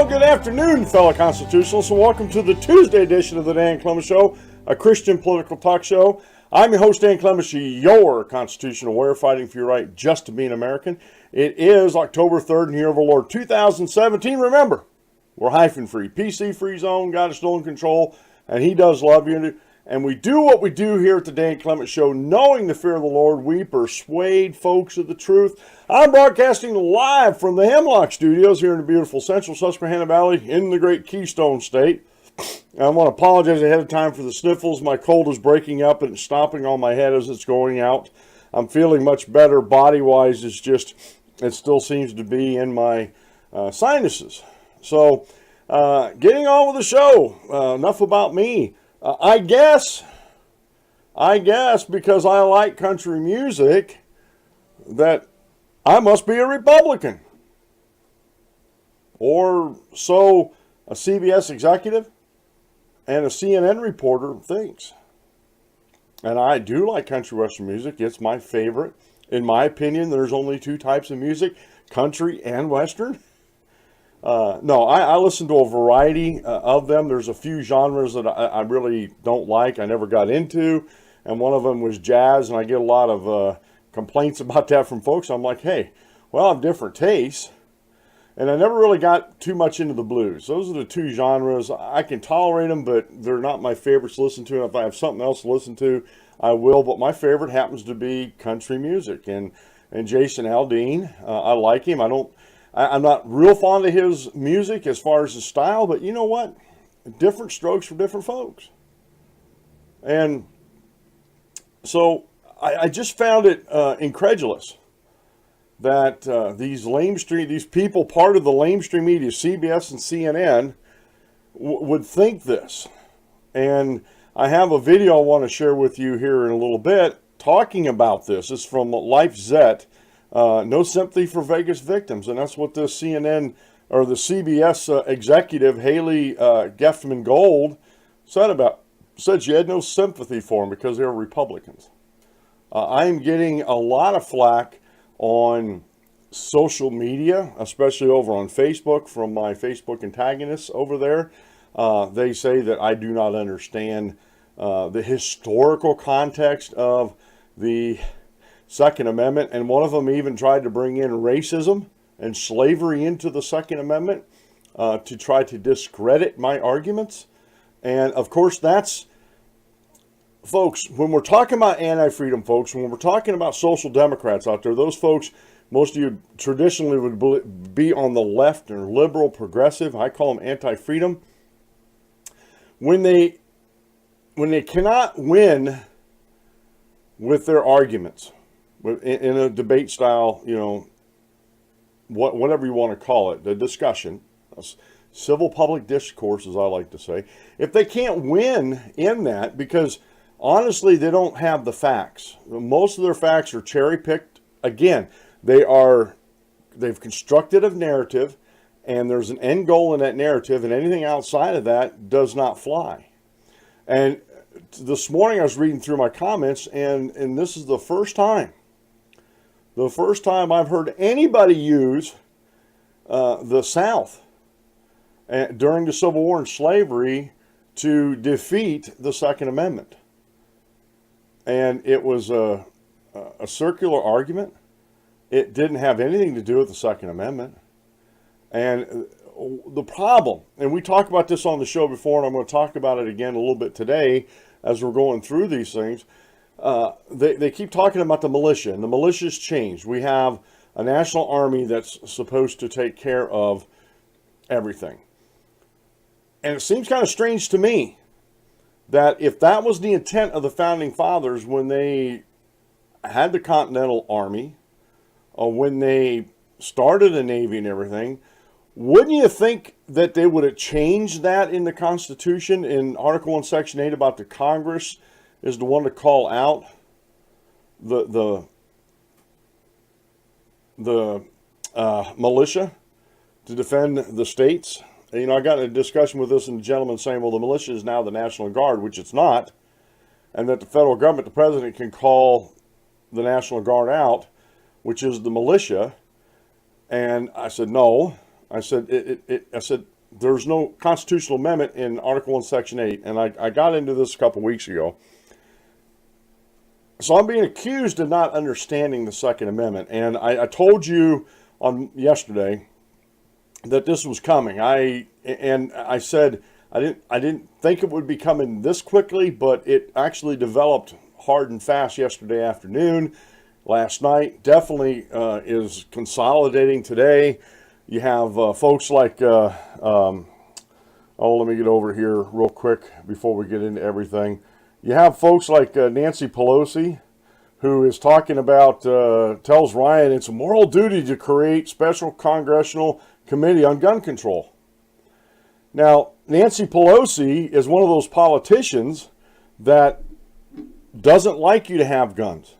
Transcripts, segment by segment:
good afternoon, fellow constitutionalists, and welcome to the Tuesday edition of the Dan Clements Show, a Christian political talk show. I'm your host, Dan Clements, your constitutional warrior fighting for your right just to be an American. It is October 3rd in the year of our Lord 2017. Remember, we're hyphen-free, PC-free zone, God is still in control, and He does love you. And we do what we do here at the Dan Clements Show, knowing the fear of the Lord, we persuade folks of the truth. I'm broadcasting live from the Hemlock Studios here in the beautiful central Susquehanna Valley in the great Keystone State. I want to apologize ahead of time for the sniffles. My cold is breaking up and stomping on my head as it's going out. I'm feeling much better body-wise. It's just, it still seems to be in my sinuses. So, getting on with the show. Enough about me. I guess because I like country music, that I must be a Republican. Or so a CBS executive and a CNN reporter thinks. And I do like country western music. It's my favorite. In my opinion, there's only two types of music, country and western. No, I listen to a variety of them. There's a few genres that I really don't like, I never got into, and one of them was jazz, and I get a lot of complaints about that from folks. I'm like, hey, well, I have different tastes, and I never really got too much into the blues. Those are the two genres. I can tolerate them, but they're not my favorites to listen to, and if I have something else to listen to, I will, but my favorite happens to be country music, and Jason Aldean, I like him. I'm not real fond of his music as far as his style, but you know what? Different strokes for different folks. And so I just found it incredulous that these people, part of the lamestream media, CBS and CNN, would think this. And I have a video I want to share with you here in a little bit talking about this. It's from Life Zet. No sympathy for Vegas victims, and that's what the CNN or the CBS executive Hayley Geftman-Gold said she had no sympathy for them because they were Republicans. I am getting a lot of flack on social media, especially over on Facebook from my Facebook antagonists over there. They say that I do not understand the historical context of the Second Amendment, and one of them even tried to bring in racism and slavery into the Second Amendment to try to discredit my arguments. And of course, that's, folks, when we're talking about anti-freedom folks, when we're talking about social democrats out there, those folks, most of you traditionally would be on the left or liberal, progressive. I call them anti-freedom. When they cannot win with their arguments, in a debate style, you know, whatever you want to call it, the discussion, civil public discourse, as I like to say, if they can't win in that, because honestly, they don't have the facts. Most of their facts are cherry-picked. Again, they've constructed a narrative, and there's an end goal in that narrative, and anything outside of that does not fly. And this morning I was reading through my comments, and this is the first time I've heard anybody use the South during the Civil War and slavery to defeat the Second Amendment. And it was a circular argument. It didn't have anything to do with the Second Amendment. And the problem, and we talked about this on the show before, and I'm going to talk about it again a little bit today as we're going through these things. They keep talking about the militia, and the militia's changed. We have a national army that's supposed to take care of everything. And it seems kind of strange to me that if that was the intent of the Founding Fathers when they had the Continental Army, or when they started the Navy and everything, wouldn't you think that they would have changed that in the Constitution in Article 1, Section 8 about the Congress is the one to call out the militia to defend the states? And, you know, I got in a discussion with this and the gentleman saying, well, the militia is now the National Guard, which it's not, and that the federal government, the president, can call the National Guard out, which is the militia. And I said, no. I said, there's no constitutional amendment in Article 1, Section 8, and I got into this a couple weeks ago. So I'm being accused of not understanding the Second Amendment, and I told you on yesterday that this was coming. I said I didn't think it would be coming this quickly, but it actually developed hard and fast yesterday afternoon. Last night definitely is consolidating today. You have folks like let me get over here real quick before we get into everything. You have folks like Nancy Pelosi, who is talking about, tells Ryan it's a moral duty to create special congressional committee on gun control. Now, Nancy Pelosi is one of those politicians that doesn't like you to have guns,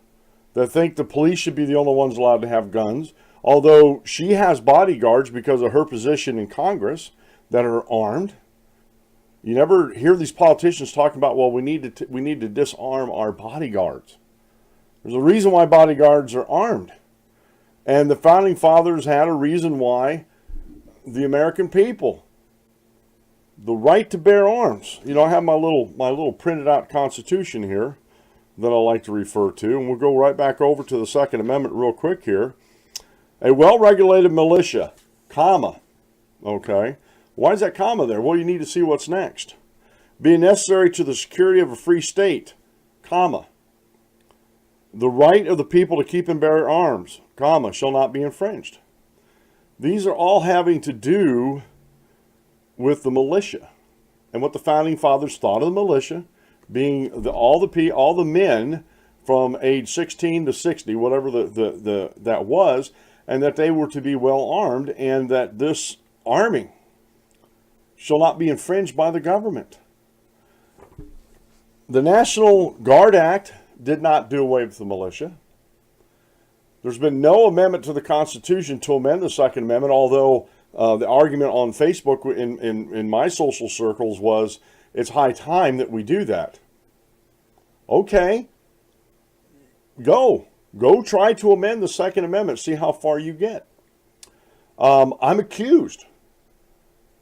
that think the police should be the only ones allowed to have guns, although she has bodyguards because of her position in Congress that are armed. You never hear these politicians talking about, well, we need to disarm our bodyguards. There's a reason why bodyguards are armed. And the Founding Fathers had a reason why the American people, the right to bear arms. You know, I have my little printed out Constitution here that I like to refer to, and we'll go right back over to the Second Amendment real quick here. A well-regulated militia, comma, okay. Why is that comma there? Well, you need to see what's next. Being necessary to the security of a free state, comma. The right of the people to keep and bear arms, comma, shall not be infringed. These are all having to do with the militia and what the Founding Fathers thought of the militia, being all the men from age 16 to 60, whatever that was, and that they were to be well armed, and that this arming shall not be infringed by the government. The National Guard Act did not do away with the militia. There's been no amendment to the Constitution to amend the Second Amendment, although the argument on Facebook in my social circles was it's high time that we do that. Okay, go try to amend the Second Amendment, see how far you get. I'm accused.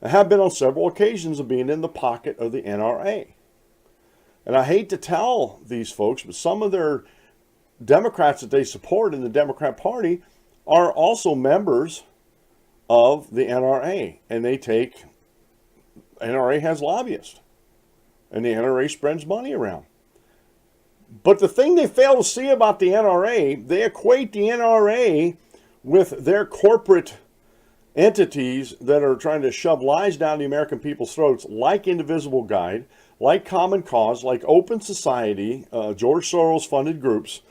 I have been on several occasions of being in the pocket of the NRA. And I hate to tell these folks, but some of their Democrats that they support in the Democrat Party are also members of the NRA. And NRA has lobbyists. And the NRA spreads money around. But the thing they fail to see about the NRA, they equate the NRA with their corporate entities that are trying to shove lies down the American people's throats, like Indivisible Guide, like Common Cause, like Open Society, George Soros funded groups.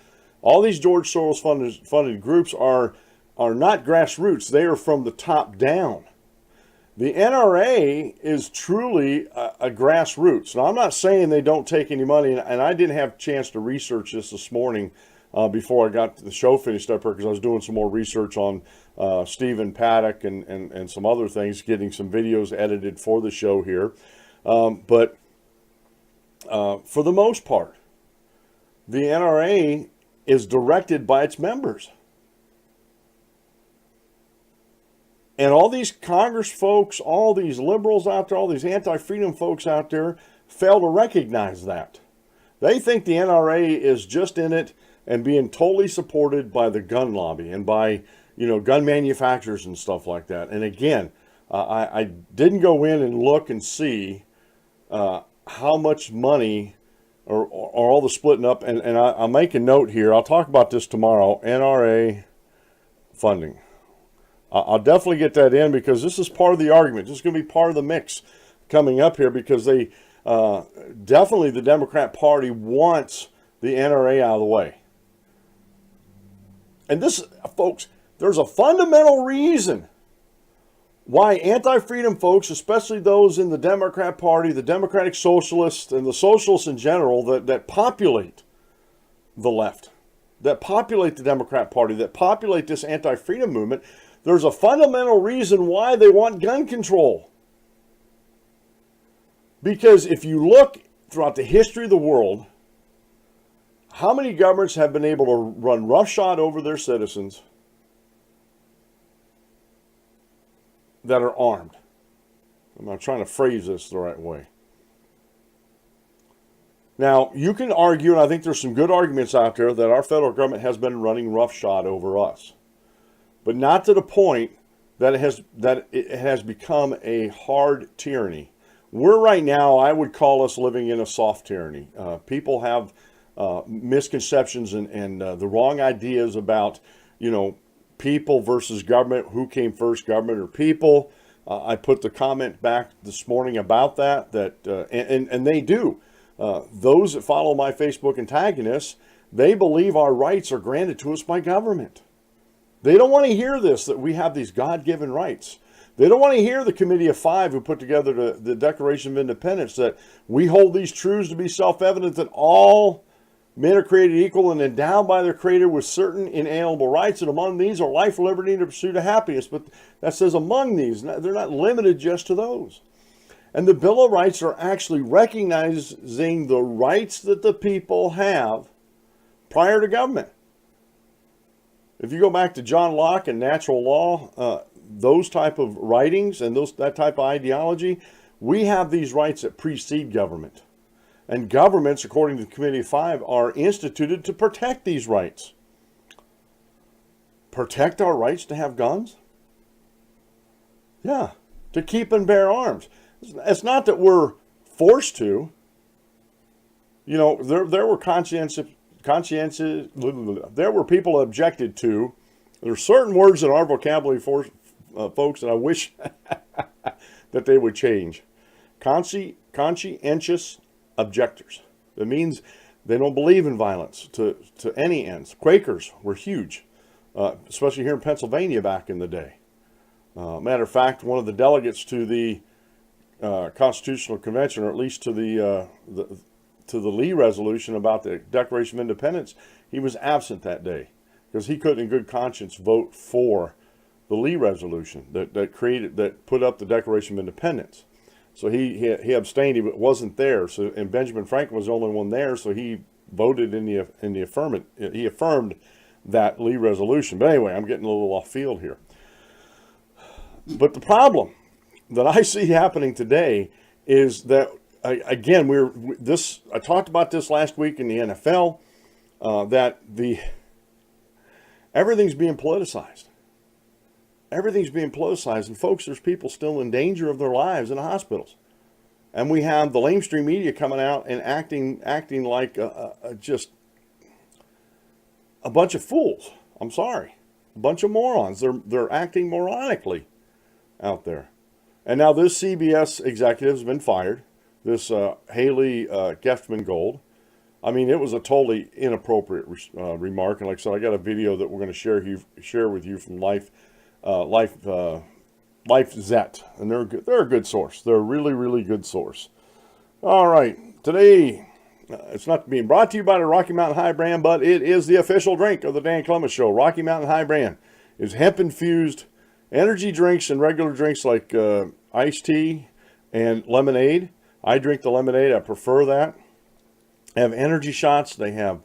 All these George Soros funded groups are not grassroots. They are from the top down. The NRA is truly a grassroots. Now, I'm not saying they don't take any money, and I didn't have a chance to research this morning before I got the show finished up here, because I was doing some more research on Stephen Paddock and some other things, getting some videos edited for the show here. But for the most part, the NRA is directed by its members. And all these Congress folks, all these liberals out there, all these anti-freedom folks out there fail to recognize that. They think the NRA is just in it and being totally supported by the gun lobby and by, gun manufacturers and stuff like that. And again, I didn't go in and look and see how much money or all the splitting up. And I'll make a note here. I'll talk about this tomorrow. NRA funding. I'll definitely get that in, because this is part of the argument. This is going to be part of the mix coming up here, because they definitely, the Democrat Party wants the NRA out of the way. And this, folks, there's a fundamental reason why anti-freedom folks, especially those in the Democrat Party, the Democratic Socialists, and the Socialists in general that populate the left, that populate the Democrat Party, that populate this anti-freedom movement, there's a fundamental reason why they want gun control. Because if you look throughout the history of the world, how many governments have been able to run roughshod over their citizens that are armed? I'm not trying to phrase this the right way. Now, you can argue, and I think there's some good arguments out there, that our federal government has been running roughshod over us. But not to the point that it has become a hard tyranny. We're right now, I would call us living in a soft tyranny. People have misconceptions and the wrong ideas about, people versus government, who came first, government or people. I put the comment back this morning about that and they do. Those that follow my Facebook antagonists, they believe our rights are granted to us by government. They don't want to hear this, that we have these God-given rights. They don't want to hear the Committee of Five who put together the Declaration of Independence, that we hold these truths to be self-evident, that all men are created equal and endowed by their Creator with certain inalienable rights, and among these are life, liberty, and the pursuit of happiness. But that says among these. They're not limited just to those. And the Bill of Rights are actually recognizing the rights that the people have prior to government. If you go back to John Locke and natural law, those type of writings and that type of ideology, we have these rights that precede government. And governments, according to the Committee of Five, are instituted to protect these rights. Protect our rights to have guns? Yeah, to keep and bear arms. It's not that we're forced to. There were there were people who objected to. There are certain words in our vocabulary for folks that I wish that they would change. Conscientious objectors. That means they don't believe in violence to any ends. Quakers were huge, especially here in Pennsylvania back in the day. Matter of fact, one of the delegates to the Constitutional Convention, or at least to the Lee resolution about the Declaration of Independence, he was absent that day because he couldn't in good conscience vote for the Lee resolution that put up the Declaration of Independence. So he abstained. He wasn't there. So, and Benjamin Franklin was the only one there, so he voted in the affirmative. He affirmed that Lee resolution. But anyway, I'm getting a little off field here. But the problem that I see happening today is that, again, I talked about this last week in the NFL, that everything's being politicized. Everything's being politicized, and folks, there's people still in danger of their lives in the hospitals, and we have the lamestream media coming out and acting like just a bunch of fools. I'm sorry, a bunch of morons. They're acting moronically out there. And now this CBS executive has been fired. This Hayley Geftman-Gold. I mean, it was a totally inappropriate remark. And like I said, I got a video that we're going to share with you from Life Zet, and they're a good source. They're a really, really good source. All right, today it's not being brought to you by the Rocky Mountain High brand, but it is the official drink of the Dan Clements Show. Rocky Mountain High brand is hemp-infused energy drinks and regular drinks like iced tea and lemonade. I drink the lemonade. I prefer that. They have energy shots. They have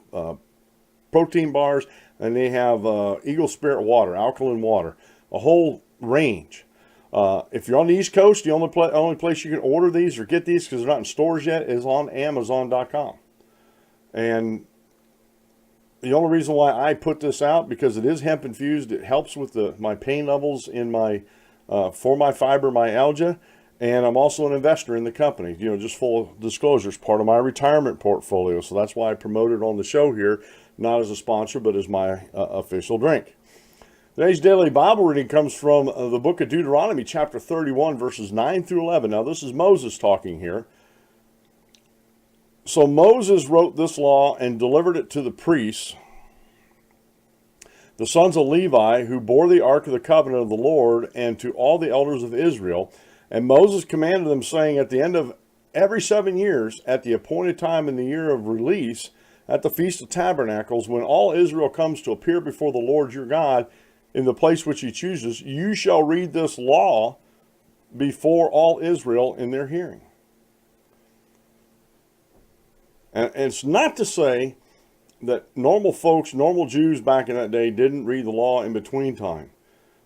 protein bars, and they have Eagle Spirit water, alkaline water, a whole range. If you're on the East Coast, the only place you can order these or get these, because they're not in stores yet, is on Amazon.com. And the only reason why I put this out, because it is hemp infused. It helps with my pain levels in for my fibromyalgia, and I'm also an investor in the company. Just full disclosure, it's part of my retirement portfolio, so that's why I promote it on the show here, not as a sponsor, but as my official drink. Today's daily Bible reading comes from the book of Deuteronomy, chapter 31, verses 9 through 11. Now, this is Moses talking here. So Moses wrote this law and delivered it to the priests, the sons of Levi, who bore the ark of the covenant of the Lord, and to all the elders of Israel. And Moses commanded them, saying, at the end of every 7 years, at the appointed time in the year of release, at the Feast of Tabernacles, when all Israel comes to appear before the Lord your God in the place which he chooses, you shall read this law before all Israel in their hearing. And it's not to say that normal folks, normal Jews back in that day didn't read the law in between time.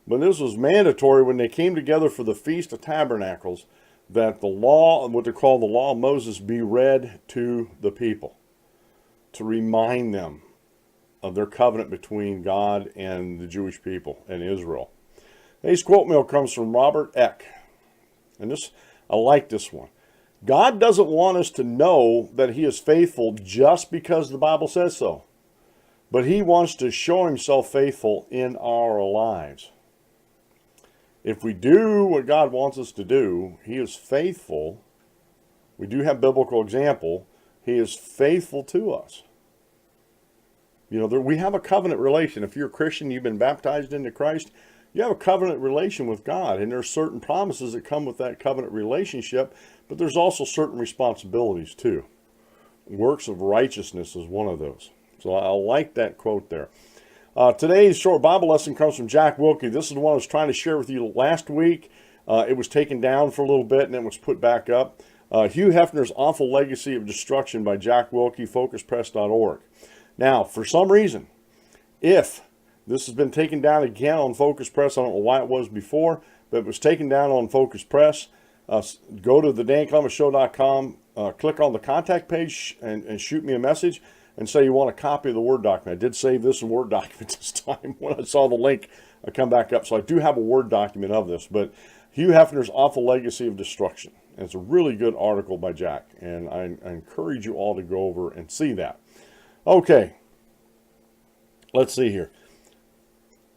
But this was mandatory when they came together for the Feast of Tabernacles. that the law, what they call the law of Moses, be read to the people to remind them of their covenant between God and the Jewish people and Israel. Today's quote mail comes from Robert Eck. And this, I like this one. God doesn't want us to know that he is faithful just because the Bible says so, but he wants to show himself faithful in our lives. If we do what God wants us to do, he is faithful. We do have biblical example. He is faithful to us. You know, we have a covenant relation. If you're a Christian, you've been baptized into Christ, you have a covenant relation with God, and there's certain promises that come with that covenant relationship, but there's also certain responsibilities too. Works of righteousness is one of those. So I like that quote there. Today's short Bible lesson comes from Jack Wilkie. This is the one I was trying to share with you last week. It was taken down for a little bit and then was put back up. Hugh Hefner's Awful Legacy of Destruction by Jack Wilkie, focuspress.org. Now, for some reason, if this has been taken down again on Focus Press, I don't know why it was before, but it was taken down on Focus Press. Go to the DanClementsShow.com, click on the contact page and shoot me a message and say you want a copy of the Word document. I did save this in Word document this time. When I saw the link, I come back up. So I do have a Word document of this, but Hugh Hefner's Awful Legacy of Destruction. And it's a really good article by Jack, and I encourage you all to go over and see that. Okay, let's see here.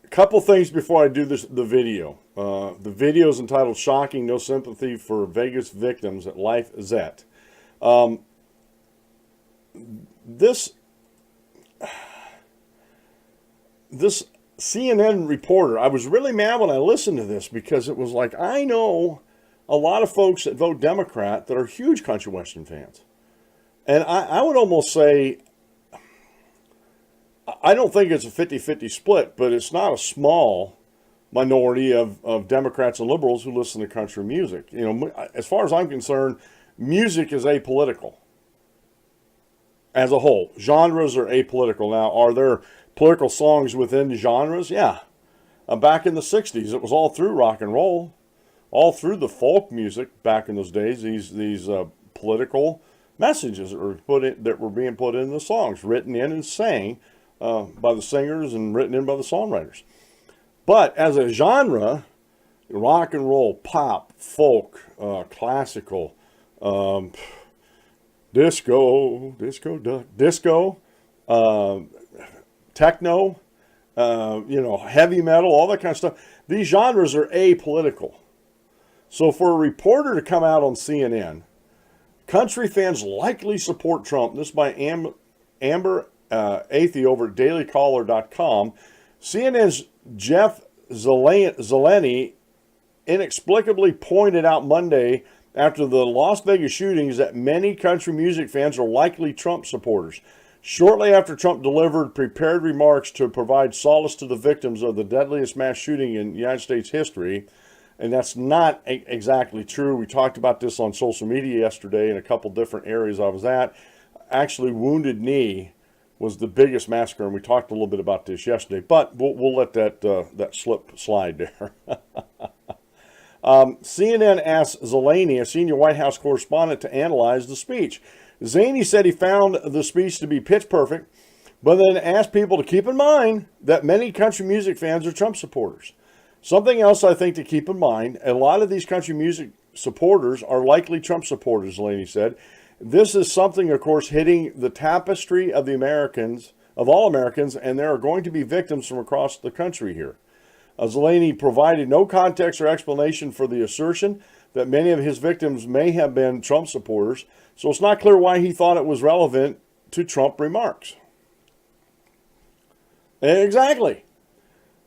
A couple things before I do the video. The video is entitled Shocking No Sympathy for Vegas Victims at Life Zet. This CNN reporter, I was really mad when I listened to this because it was like, I know a lot of folks that vote Democrat that are huge country western fans. And I would almost say, I don't think it's a 50-50 split, but it's not a small minority of Democrats and liberals who listen to country music. You know, as far as I'm concerned, music is apolitical as a whole. Genres are apolitical. Now, are there political songs within genres? Yeah. Back in the 60s, it was all through rock and roll, all through the folk music back in those days, these political messages that were being put in the songs, written in and sang by the singers and written in by the songwriters. But as a genre, rock and roll, pop, folk, classical, disco, techno, heavy metal, all that kind of stuff. These genres are apolitical. So for a reporter to come out on CNN, country fans likely support Trump. This is by Amber Athey over at dailycaller.com. CNN's Jeff Zeleny inexplicably pointed out Monday after the Las Vegas shootings that many country music fans are likely Trump supporters. Shortly after Trump delivered prepared remarks to provide solace to the victims of the deadliest mass shooting in United States history, and that's not exactly true. We talked about this on social media yesterday in a couple different areas I was at. Actually, Wounded Knee was the biggest massacre, and we talked a little bit about this yesterday, but we'll let that slip slide there. CNN asked Zeleny, a senior White House correspondent, to analyze the speech. Zeleny said he found the speech to be pitch perfect, but then asked people to keep in mind that many country music fans are Trump supporters. Something else I think to keep in mind, a lot of these country music supporters are likely Trump supporters, Zeleny said. This is something, of course, hitting the tapestry of the Americans, of all Americans, and there are going to be victims from across the country here. Zeleny provided no context or explanation for the assertion that many of his victims may have been Trump supporters, so it's not clear why he thought it was relevant to Trump remarks. Exactly.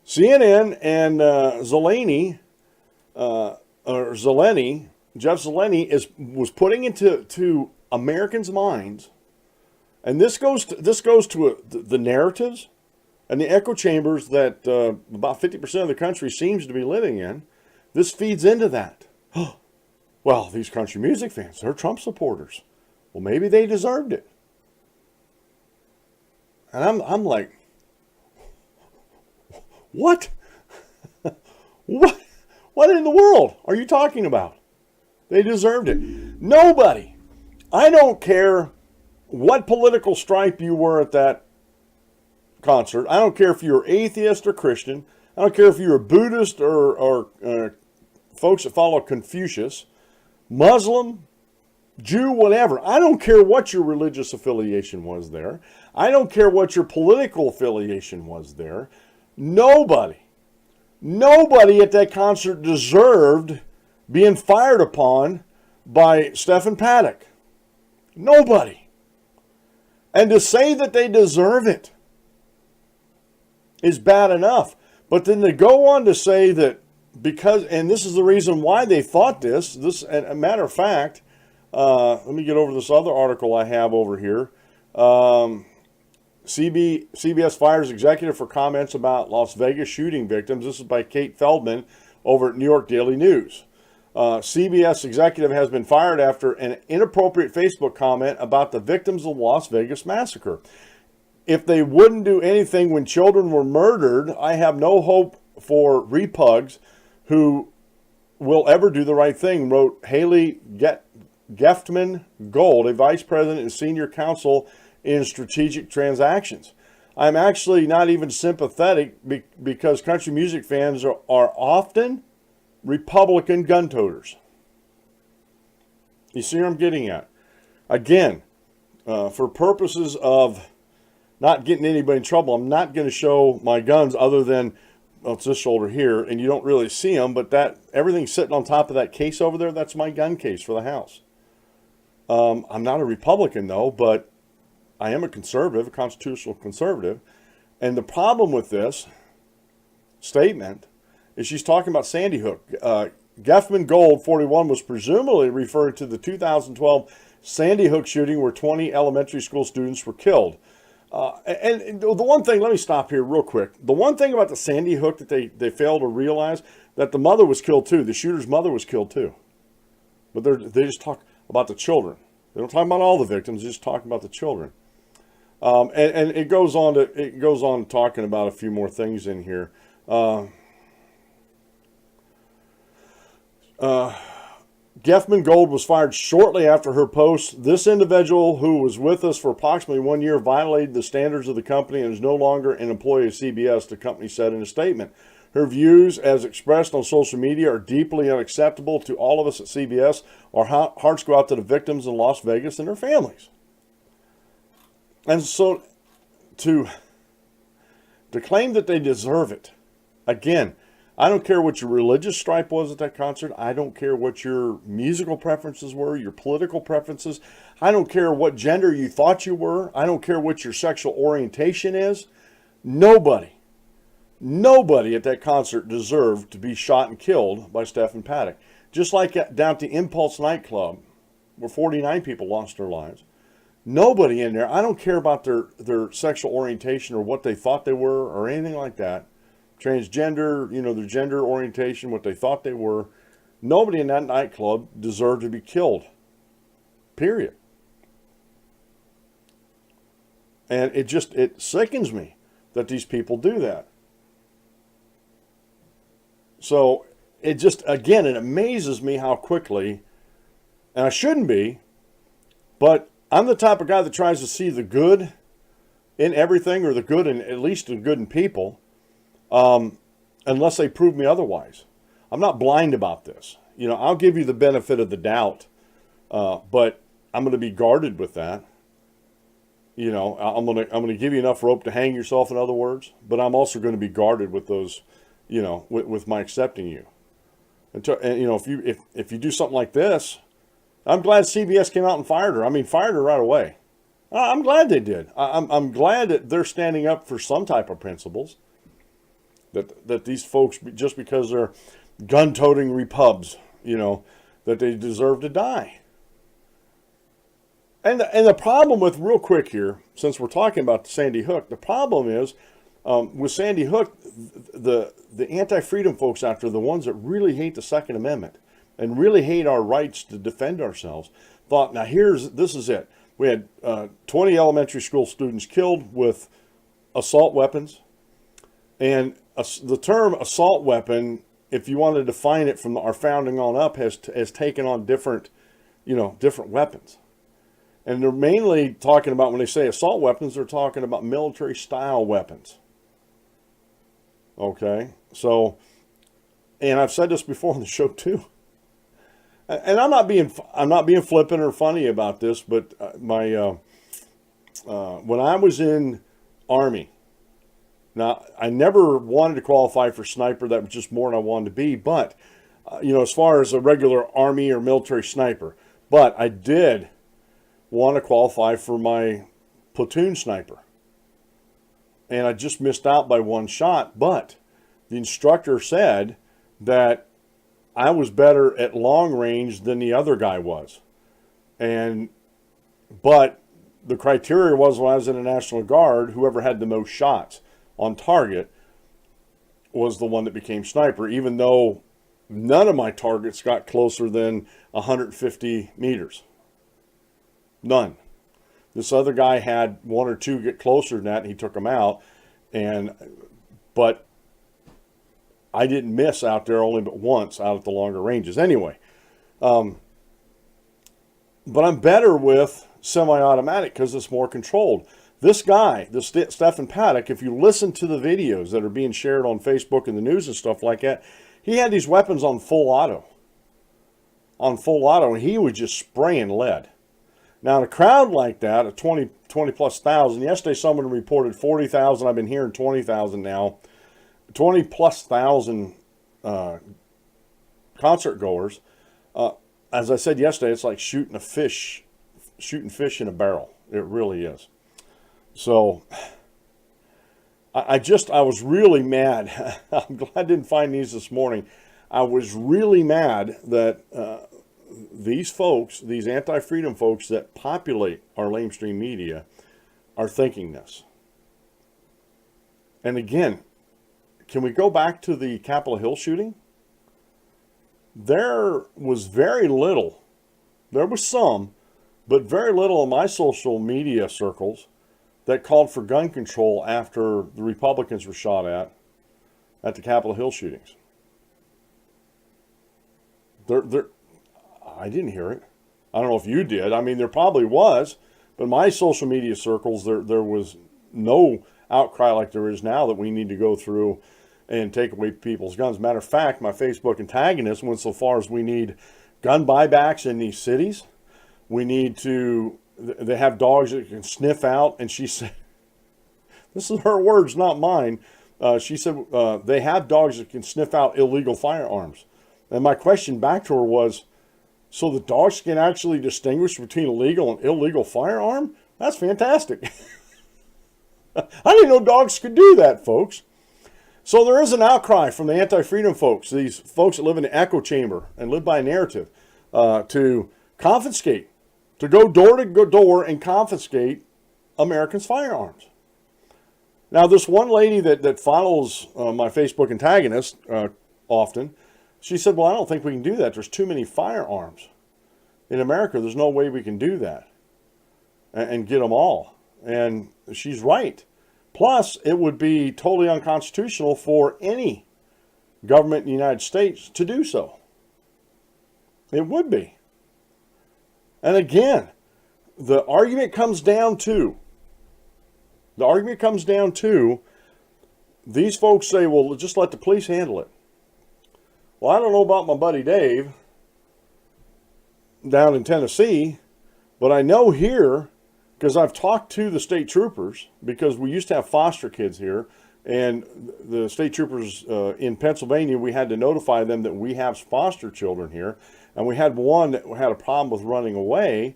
CNN and Jeff Zeleny was putting into Americans' minds, and this goes to the narratives and the echo chambers that about 50% of the country seems to be living in. This feeds into that. Well, these country music fans, they're Trump supporters. Well, maybe they deserved it. And I'm like, what? What in the world are you talking about? They deserved it. Nobody. I don't care what political stripe you were at that concert. I don't care if you're atheist or Christian. I don't care if you're a Buddhist or folks that follow Confucius, Muslim, Jew, whatever. I don't care what your religious affiliation was there. I don't care what your political affiliation was there. Nobody at that concert deserved being fired upon by Stephen Paddock. Nobody. And to say that they deserve it is bad enough. But then to go on to say that because, and this is the reason why they thought this, a matter of fact, let me get over this other article I have over here. CBS fires executive for comments about Las Vegas shooting victims. This is by Kate Feldman over at New York Daily News. CBS executive has been fired after an inappropriate Facebook comment about the victims of the Las Vegas massacre. If they wouldn't do anything when children were murdered, I have no hope for repugs who will ever do the right thing, wrote Hayley Geftman-Gold, a vice president and senior counsel in strategic transactions. I'm actually not even sympathetic because country music fans are often Republican gun toters. You see what I'm getting at? Again, for purposes of not getting anybody in trouble, I'm not going to show my guns other than, well, it's this shoulder here, and you don't really see them, but that everything's sitting on top of that case over there, that's my gun case for the house. I'm not a Republican, though, but I am a conservative, a constitutional conservative. And the problem with this statement is she's talking about Sandy Hook. Geftman-Gold, 41, was presumably referring to the 2012 Sandy Hook shooting where 20 elementary school students were killed. And the one thing, let me stop here real quick. The one thing about the Sandy Hook that they failed to realize, that the mother was killed too. The shooter's mother was killed too. But they just talk about the children. They don't talk about all the victims, they just talk about the children. And it goes on talking about a few more things in here. Geftman-Gold was fired shortly after her post. This individual, who was with us for approximately 1 year, violated the standards of the company and is no longer an employee of CBS, the company said in a statement. Her views, as expressed on social media, are deeply unacceptable to all of us at CBS. Our hearts go out to the victims in Las Vegas and their families. And so to claim that they deserve it, again, I don't care what your religious stripe was at that concert. I don't care what your musical preferences were, your political preferences. I don't care what gender you thought you were. I don't care what your sexual orientation is. Nobody at that concert deserved to be shot and killed by Stephen Paddock. Just like down at the Impulse nightclub, where 49 people lost their lives. Nobody in there, I don't care about their sexual orientation or what they thought they were or anything like that. Transgender, their gender orientation, what they thought they were. Nobody in that nightclub deserved to be killed. Period. And it sickens me that these people do that. So it amazes me how quickly, and I shouldn't be, but I'm the type of guy that tries to see the good in everything, or the good in, at least the good in people, unless they prove me otherwise. I'm not blind about this. I'll give you the benefit of the doubt, but I'm going to be guarded with that. I'm going to give you enough rope to hang yourself, in other words, but I'm also going to be guarded with those, with my accepting you. And if you do something like this, I'm glad CBS came out and fired her. I mean, fired her right away. I'm glad they did. I'm glad that they're standing up for some type of principles. That these folks, just because they're gun-toting repubs, that they deserve to die. And the problem with, real quick here, since we're talking about Sandy Hook, the problem is with Sandy Hook, the anti-freedom folks out there, the ones that really hate the Second Amendment and really hate our rights to defend ourselves, thought, now this is it. We had 20 elementary school students killed with assault weapons. And the term assault weapon if you want to define it from our founding on up, has taken on different, different weapons. And they're mainly talking about, when they say assault weapons, they're talking about military style weapons. Okay, so, and I've said this before on the show too. And I'm not being flippant or funny about this, but when I was in Army, now I never wanted to qualify for sniper. That was just more than I wanted to be. But as far as a regular Army or military sniper, but I did want to qualify for my platoon sniper, and I just missed out by one shot. But the instructor said that I was better at long range than the other guy was. But the criteria was, when I was in the National Guard, whoever had the most shots on target was the one that became sniper, even though none of my targets got closer than 150 meters. None. This other guy had one or two get closer than that, and he took them out. But I didn't miss out there only but once out at the longer ranges. Anyway, but I'm better with semi-automatic because it's more controlled. This guy, Stephen Paddock, if you listen to the videos that are being shared on Facebook and the news and stuff like that, he had these weapons on full auto. And he was just spraying lead. Now, in a crowd like that, of 20 plus thousand, yesterday someone reported 40,000. I've been hearing 20,000 now. 20 plus thousand concert goers. As I said yesterday, it's like shooting fish in a barrel. It really is. So I was really mad. I'm glad I didn't find these this morning. I was really mad that these folks, these anti-freedom folks that populate our lamestream media, are thinking this. And again, can we go back to the Capitol Hill shooting? There was very little. There was some, but very little in my social media circles that called for gun control after the Republicans were shot at the Capitol Hill shootings. I didn't hear it. I don't know if you did. I mean, there probably was, but in my social media circles, there was no outcry like there is now that we need to go through and take away people's guns. Matter of fact, my Facebook antagonist went so far as we need gun buybacks in these cities. We need to, they have dogs that can sniff out, and she said, this is her words, not mine. She said they have dogs that can sniff out illegal firearms. And my question back to her was, so the dogs can actually distinguish between a legal and illegal firearm? That's fantastic. I didn't know dogs could do that, folks. So there is an outcry from the anti-freedom folks, these folks that live in the echo chamber and live by a narrative, to confiscate, to go door to door and confiscate Americans' firearms. Now, this one lady that follows my Facebook antagonist often, she said, well, I don't think we can do that. There's too many firearms in America. There's no way we can do that and get them all. And she's right. Plus, it would be totally unconstitutional for any government in the United States to do so. It would be. And again, the argument comes down to, these folks say, well, just let the police handle it. Well, I don't know about my buddy Dave down in Tennessee, but I know here, because I've talked to the state troopers, because we used to have foster kids here, and the state troopers in Pennsylvania, we had to notify them that we have foster children here, and we had one that had a problem with running away,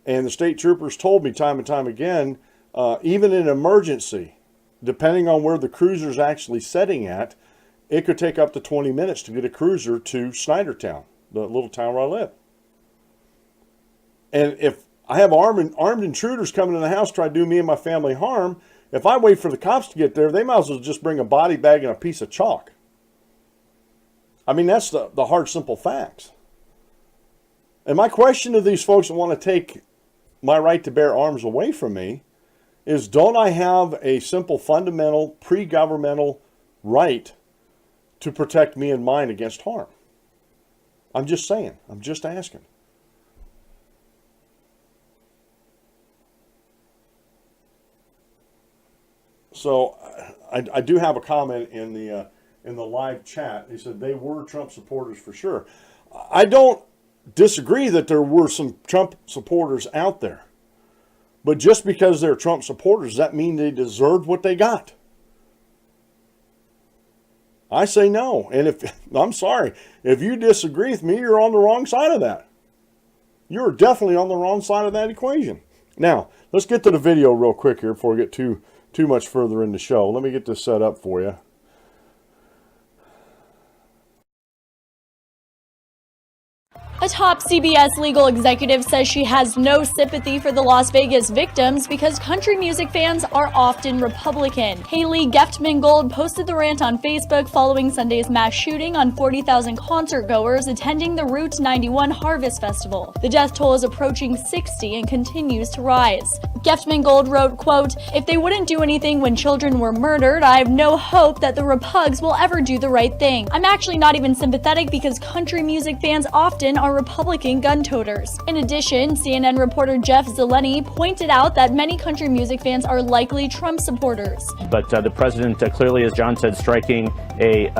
and the state troopers told me time and time again, even in an emergency, depending on where the cruiser's actually setting at, it could take up to 20 minutes to get a cruiser to Snydertown, the little town where I live. And if I have armed intruders coming in the house trying to do me and my family harm, if I wait for the cops to get there, they might as well just bring a body bag and a piece of chalk. I mean, that's the hard, simple facts. And my question to these folks that want to take my right to bear arms away from me is, don't I have a simple, fundamental, pre-governmental right to protect me and mine against harm? I'm just saying. I'm just asking. So I do have a comment in the live chat. He said they were Trump supporters for sure. I don't disagree that there were some Trump supporters out there. But just because they're Trump supporters, does that mean they deserved what they got? I say no. And I'm sorry, if you disagree with me, you're on the wrong side of that. You're definitely on the wrong side of that equation. Now, let's get to the video real quick here before we get too much further in the show. Let me get this set up for you. A top CBS legal executive says she has no sympathy for the Las Vegas victims because country music fans are often Republican. Hayley Geftman-Gold posted the rant on Facebook following Sunday's mass shooting on 40,000 concertgoers attending the Route 91 Harvest Festival. The death toll is approaching 60 and continues to rise. Geftman-Gold wrote, quote, "If they wouldn't do anything when children were murdered, I have no hope that the repugs will ever do the right thing. I'm actually not even sympathetic because country music fans often are Republican gun toters." In addition, CNN reporter Jeff Zeleny pointed out that many country music fans are likely Trump supporters. But the president clearly, as John said, striking a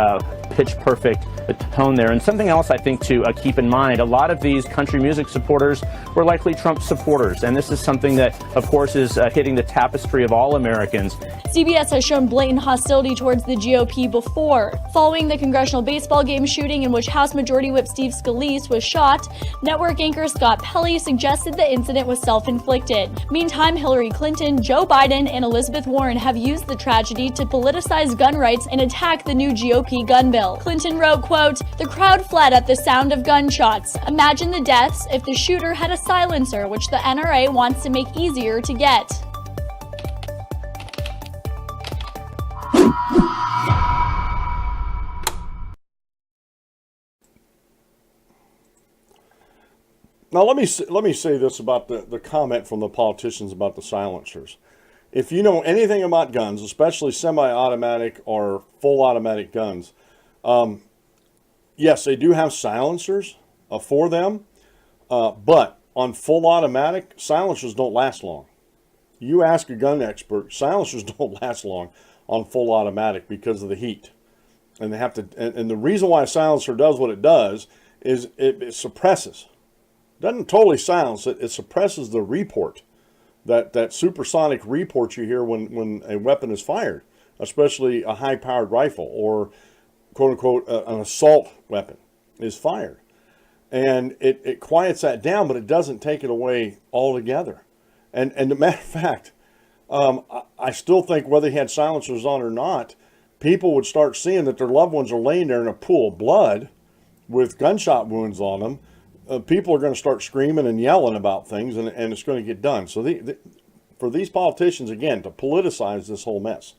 pitch-perfect tone there. And something else I think to keep in mind, a lot of these country music supporters were likely Trump supporters. And this is something that, of course, is hitting the tapestry of all Americans. CBS has shown blatant hostility towards the GOP before. Following the congressional baseball game shooting in which House Majority Whip Steve Scalise was shot, network anchor Scott Pelley suggested the incident was self-inflicted. Meantime, Hillary Clinton, Joe Biden, and Elizabeth Warren have used the tragedy to politicize gun rights and attack the new GOP gun bill. Clinton wrote, quote, "The crowd fled at the sound of gunshots. Imagine the deaths if the shooter had a silencer, which the NRA wants to make easier to get." Now let me say this about the comment from the politicians about the silencers. If you know anything about guns, especially semi-automatic or full automatic guns, yes, they do have silencers for them, but on full automatic, silencers don't last long. You ask a gun expert, silencers don't last long on full automatic because of the heat. And they have to, and the reason why a silencer does what it does is it suppresses. It doesn't totally silence it, it suppresses the report. That supersonic report you hear when a weapon is fired, especially a high-powered rifle or, quote-unquote, an assault weapon is fired. And it quiets that down, but it doesn't take it away altogether. And as a matter of fact, I still think whether he had silencers on or not, people would start seeing that their loved ones are laying there in a pool of blood with gunshot wounds on them. People are going to start screaming and yelling about things, and it's going to get done. So for these politicians, again, to politicize this whole mess,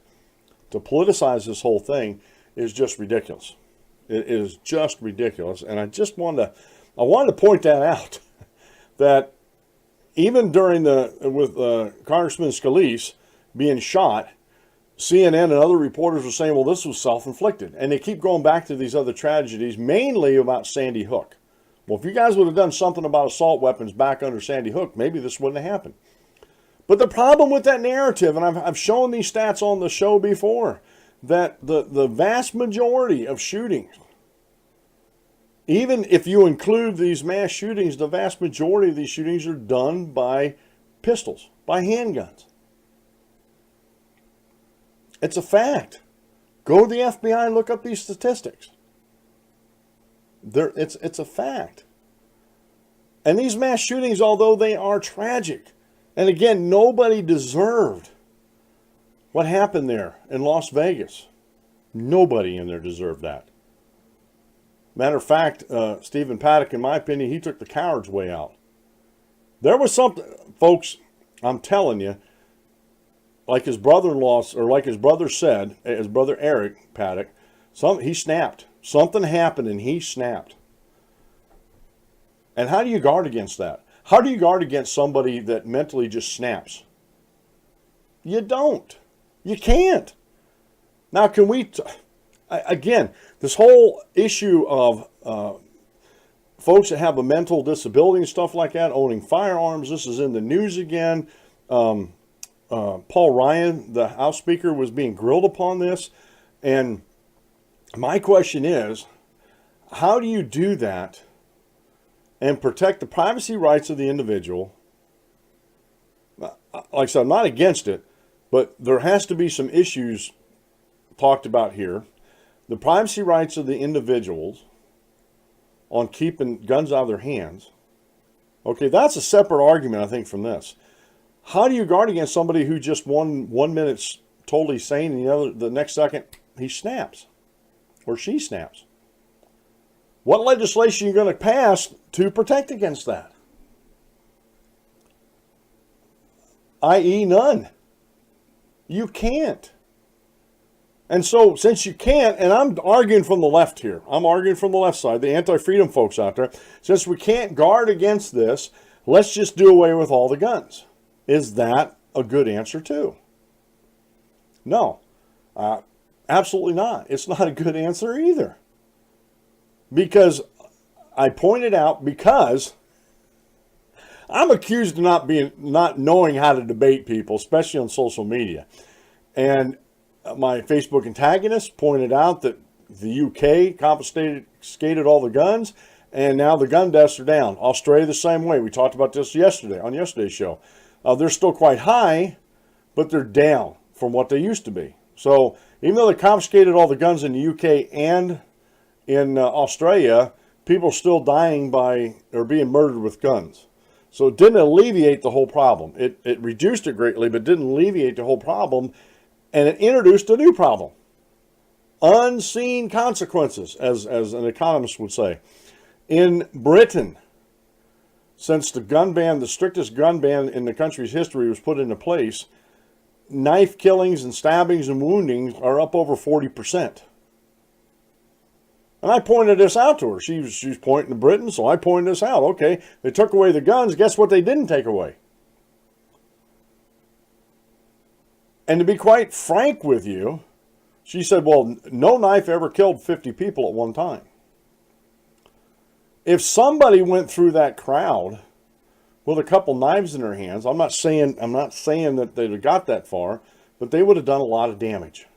to politicize this whole thing is just ridiculous. It is just ridiculous. And I wanted to point that out, that even during with Congressman Scalise being shot, CNN and other reporters were saying, well, this was self-inflicted. And they keep going back to these other tragedies, mainly about Sandy Hook. Well, if you guys would have done something about assault weapons back under Sandy Hook, maybe this wouldn't have happened. But the problem with that narrative, and I've shown these stats on the show before, that the vast majority of shootings, even if you include these mass shootings, the vast majority of these shootings are done by pistols, by handguns. It's a fact. Go to the FBI and look up these statistics. It's a fact. And these mass shootings, although they are tragic, and again, nobody deserved what happened there in Las Vegas. Nobody in there deserved that. Matter of fact, Stephen Paddock, in my opinion, he took the coward's way out. There was something, folks, I'm telling you, like his brother-in-law, or like his brother said, his brother Eric Paddock, he snapped. Something happened and he snapped. And how do you guard against that? How do you guard against somebody that mentally just snaps? You don't. You can't. Now, can we... Again, this whole issue of folks that have a mental disability and stuff like that, owning firearms, this is in the news again. Paul Ryan, the House Speaker, was being grilled upon this. And my question is, how do you do that and protect the privacy rights of the individual? Like I said, I'm not against it, but there has to be some issues talked about here. The privacy rights of the individuals on keeping guns out of their hands. Okay, that's a separate argument, I think, from this. How do you guard against somebody who just one minute's totally sane and the next second he snaps or she snaps? What legislation are you going to pass to protect against that? I.e., none. You can't. And so, since you can't, and I'm arguing from the left here, I'm arguing from the left side, the anti-freedom folks out there, since we can't guard against this, let's just do away with all the guns. Is that a good answer too? No, absolutely not. It's not a good answer either. Because I pointed out, because I'm accused of not knowing how to debate people, especially on social media. And my Facebook antagonist pointed out that the UK confiscated all the guns, and now the gun deaths are down. Australia the same way. We talked about this yesterday on yesterday's show. They're still quite high, but they're down from what they used to be. So even though they confiscated all the guns in the UK and in Australia, people are still dying by or being murdered with guns. So it didn't alleviate the whole problem. It reduced it greatly, but didn't alleviate the whole problem. And it introduced a new problem. Unseen consequences, as an economist would say. In Britain, since the gun ban, the strictest gun ban in the country's history was put into place, knife killings and stabbings and woundings are up over 40%. And I pointed this out to her. She was pointing to Britain, so I pointed this out. Okay, they took away the guns. Guess what they didn't take away? And to be quite frank with you, she said, well, no knife ever killed 50 people at one time. If somebody went through that crowd with a couple knives in their hands, I'm not saying that they'd have got that far, but they would have done a lot of damage.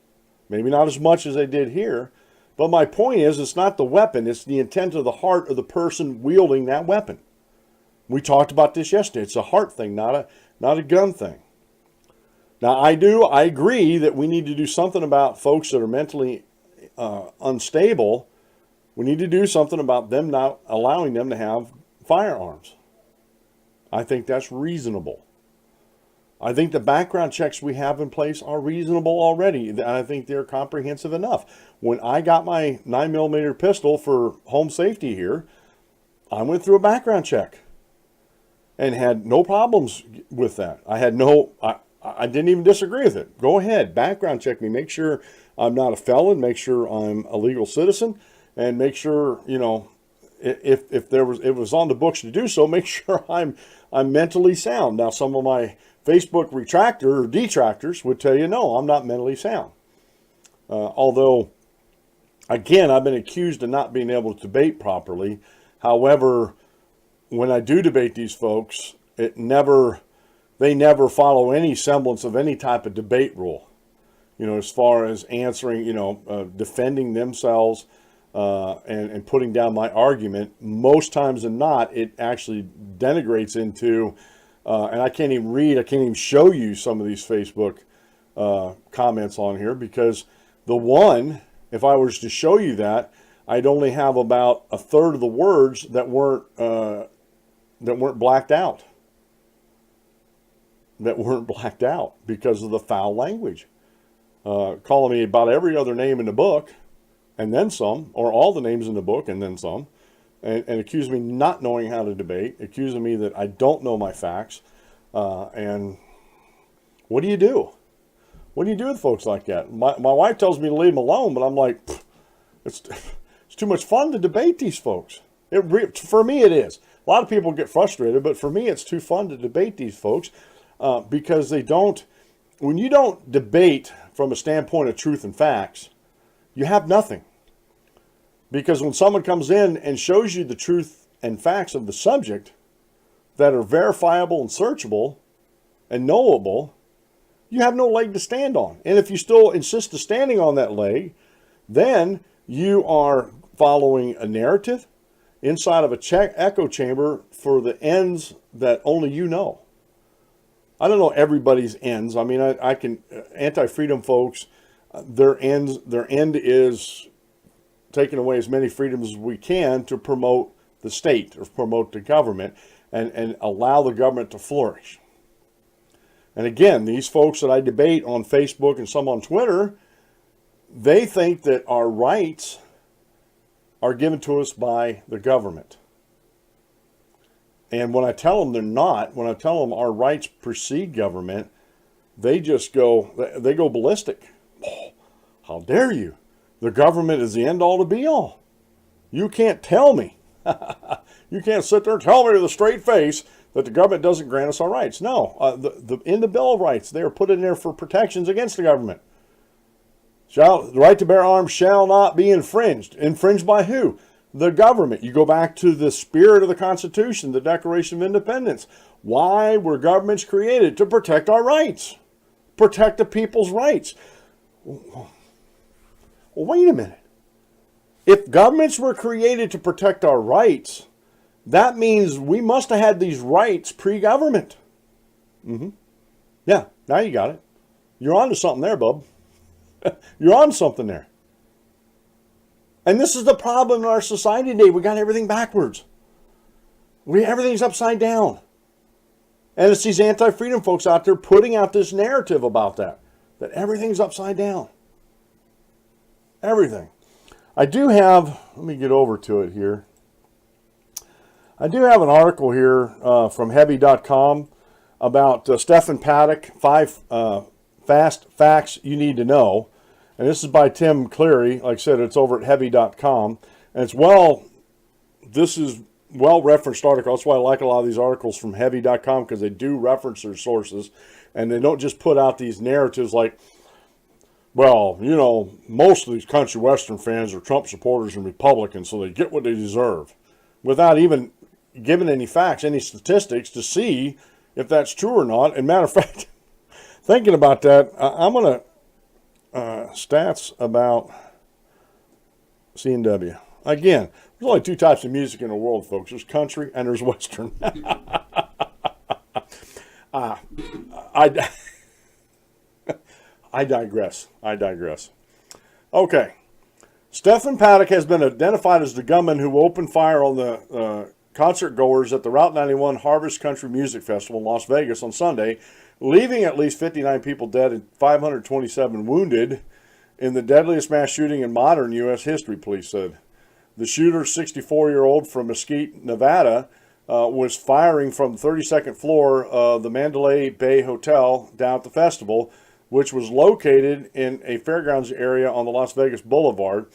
Maybe not as much as they did here, but my point is, it's not the weapon, it's the intent of the heart of the person wielding that weapon. We talked about this yesterday. It's a heart thing, not a gun thing. Now, I agree that we need to do something about folks that are mentally unstable. We need to do something about them not allowing them to have firearms. I think that's reasonable. I think the background checks we have in place are reasonable already. And I think they're comprehensive enough. When I got my 9mm pistol for home safety here, I went through a background check and had no problems with that. I didn't even disagree with it. Go ahead, background check me. Make sure I'm not a felon. Make sure I'm a legal citizen. And make sure, if it was on the books to do so, make sure I'm mentally sound. Now, some of my Facebook detractors would tell you, no, I'm not mentally sound. Although, again, I've been accused of not being able to debate properly. However, when I do debate these folks, they never follow any semblance of any type of debate rule. As far as answering, defending themselves. And putting down my argument, most times than not, it actually denigrates into, and I can't even show you some of these Facebook comments on here, because if I was to show you that, I'd only have about a third of the words that weren't blacked out. That weren't blacked out because of the foul language. Calling me about every other name in the book, and then some, or all the names in the book and then some, and accuse me not knowing how to debate, accusing me that I don't know my facts, and what do you do? What do you do with folks like that? My wife tells me to leave them alone, but I'm like, it's too much fun to debate these folks. For me it is. A lot of people get frustrated, but for me it's too fun to debate these folks, because when you don't debate from a standpoint of truth and facts, you have nothing. Because when someone comes in and shows you the truth and facts of the subject that are verifiable and searchable and knowable, you have no leg to stand on. And if you still insist on standing on that leg, then you are following a narrative inside of a echo chamber for the ends that only you know. I don't know everybody's ends. I mean, I can, anti-freedom folks, their end is taking away as many freedoms as we can to promote the state or promote the government and allow the government to flourish. And again, these folks that I debate on Facebook and some on Twitter, they think that our rights are given to us by the government. And when I tell them they're not, when I tell them our rights precede government, they go ballistic. Oh, how dare you? The government is the end all to be all. You can't tell me. You can't sit there and tell me with a straight face that the government doesn't grant us our rights. No, in the Bill of Rights, they are put in there for protections against the government. The right to bear arms shall not be infringed. Infringed by who? The government. You go back to the spirit of the Constitution, the Declaration of Independence. Why were governments created? To protect our rights. Protect the people's rights. Well, wait a minute. If governments were created to protect our rights, that means we must have had these rights pre-government. Yeah, now you got it. You're on to something there, bub. You're on something there. And this is the problem in our society today. We got everything backwards. Everything's upside down. And it's these anti-freedom folks out there putting out this narrative about that everything's upside down. Everything. I do have, let me get over to it here. I do have an article here from heavy.com about Stephen Paddock, 5 fast facts you need to know. And this is by Tim Cleary. Like I said, it's over at heavy.com. And this is well-referenced article. That's why I like a lot of these articles from heavy.com, because they do reference their sources. And they don't just put out these narratives like, well, you know, most of these country western fans are Trump supporters and Republicans, so they get what they deserve, without even giving any facts, any statistics to see if that's true or not. And matter of fact, thinking about that, I'm going to stats about CNW. Again, there's only 2 types of music in the world, folks. There's country and there's western. I digress. Okay. Stephen Paddock has been identified as the gunman who opened fire on the concert goers at the Route 91 Harvest Country Music Festival in Las Vegas on Sunday, leaving at least 59 people dead and 527 wounded in the deadliest mass shooting in modern U.S. history, police said. The shooter, 64-year-old from Mesquite, Nevada, was firing from the 32nd floor of the Mandalay Bay Hotel down at the festival, which was located in a fairgrounds area on the Las Vegas Boulevard.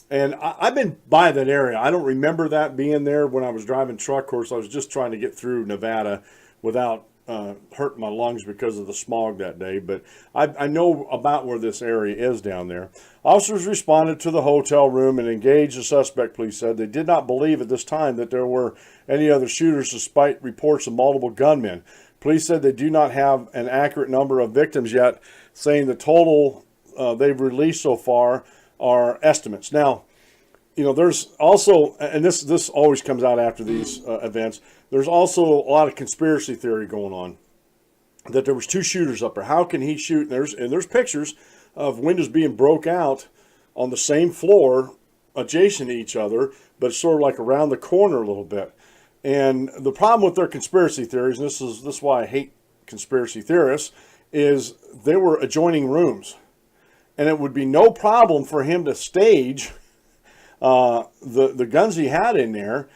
And I've been by that area. I don't remember that being there when I was driving truck. Of course, I was just trying to get through Nevada without hurting my lungs because of the smog that day. But I know about where this area is down there. Officers responded to the hotel room and engaged the suspect, police said. They did not believe at this time that there were any other shooters, despite reports of multiple gunmen. Police said they do not have an accurate number of victims yet, saying the total they've released so far are estimates. Now, you know, there's also, and this always comes out after these events, there's also a lot of conspiracy theory going on, that there was 2 shooters up there. How can he shoot? And there's pictures of windows being broke out on the same floor adjacent to each other, but sort of like around the corner a little bit. And the problem with their conspiracy theories, and this is why I hate conspiracy theorists, is they were adjoining rooms. And it would be no problem for him to stage the guns he had in there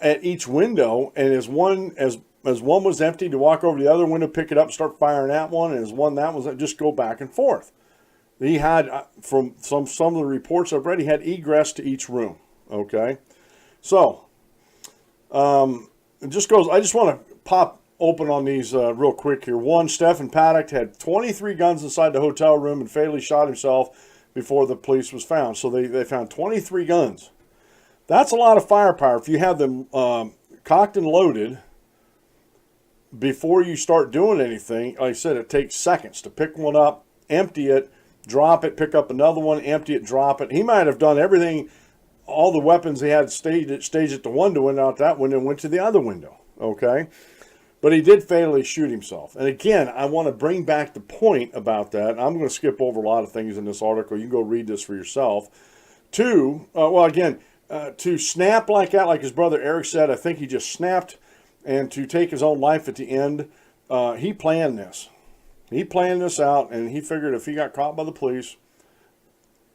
at each window, and as one was empty, to walk over to the other window, pick it up, start firing at one, and as one that was, just go back and forth. He had, from some of the reports I've read, he had egress to each room. Okay, so it just goes. I just want to pop open on these real quick here. One, Stephen Paddock had 23 guns inside the hotel room and fatally shot himself before the police was found. So they found 23 guns. That's a lot of firepower. If you have them cocked and loaded before you start doing anything, like I said, it takes seconds to pick one up, empty it, drop it, pick up another one, empty it, drop it. He might have done everything, all the weapons he had staged at the window, went out that window and went to the other window, okay? But he did fatally shoot himself. And again, I want to bring back the point about that. I'm going to skip over a lot of things in this article. You can go read this for yourself. To snap like that, like his brother Eric said, I think he just snapped, and to take his own life at the end, he planned this. He planned this out, and he figured if he got caught by the police,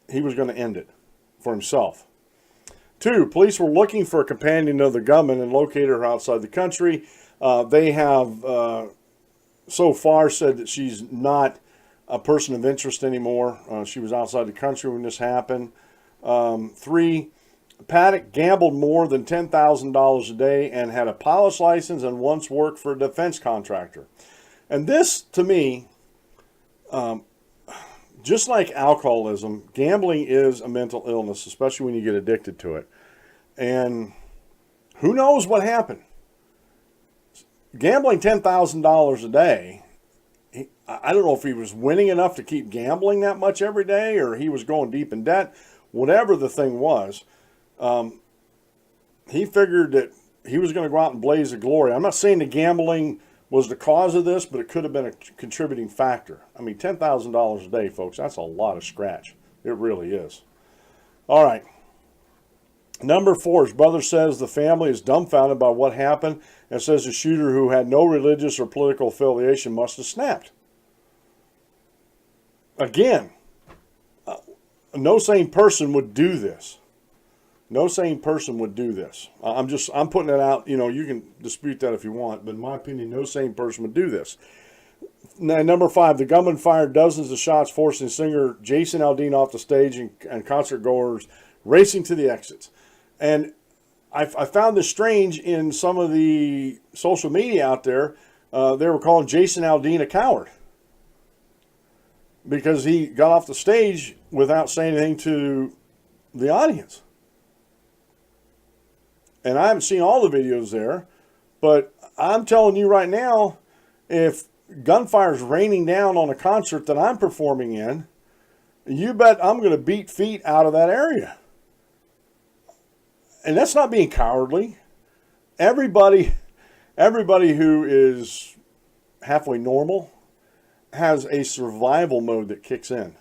he was going to end it for himself. 2, police were looking for a companion of the gunman and located her outside the country. They have so far said that she's not a person of interest anymore. She was outside the country when this happened. 3, Paddock gambled more than $10,000 a day and had a pilot's license and once worked for a defense contractor. And this, to me, just like alcoholism, gambling is a mental illness, especially when you get addicted to it. And who knows what happened? Gambling $10,000 a day, I don't know if he was winning enough to keep gambling that much every day or he was going deep in debt. Whatever the thing was, he figured that he was going to go out and blaze a glory. I'm not saying the gambling was the cause of this, but it could have been a contributing factor. I mean, $10,000 a day, folks, that's a lot of scratch. It really is. All right. Number 4, his brother says the family is dumbfounded by what happened and says the shooter, who had no religious or political affiliation, must have snapped. Again, no sane person would do this. No sane person would do this. I'm putting it out. You know, you can dispute that if you want, but in my opinion, no sane person would do this. Now, number 5, the gunman fired dozens of shots, forcing singer Jason Aldean off the stage and concert goers racing to the exits. And I found this strange in some of the social media out there. They were calling Jason Aldean a coward because he got off the stage without saying anything to the audience. And I haven't seen all the videos there, but I'm telling you right now, if gunfire is raining down on a concert that I'm performing in, you bet I'm going to beat feet out of that area. And that's not being cowardly. Everybody who is halfway normal has a survival mode that kicks in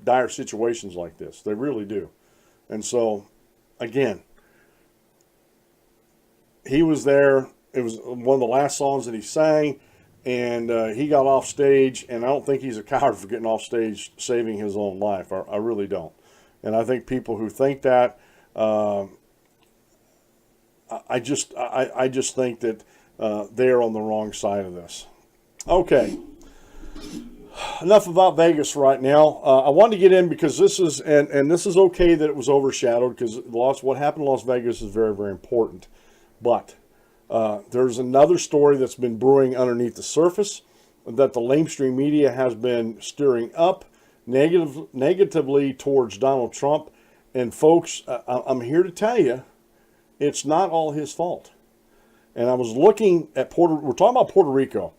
dire situations like this. They really do. And so, again, he was there. It was one of the last songs that he sang, and he got off stage, and I don't think he's a coward for getting off stage saving his own life. I really don't. And I think people who think that, I just think that they're on the wrong side of this. Okay. Enough about Vegas right now. I wanted to get in because this is, and this is okay that it was overshadowed because what happened in Las Vegas is very, very important. But there's another story that's been brewing underneath the surface that the lamestream media has been stirring up negatively towards Donald Trump. And folks, I'm here to tell you, it's not all his fault. And I was looking at we're talking about Puerto Rico.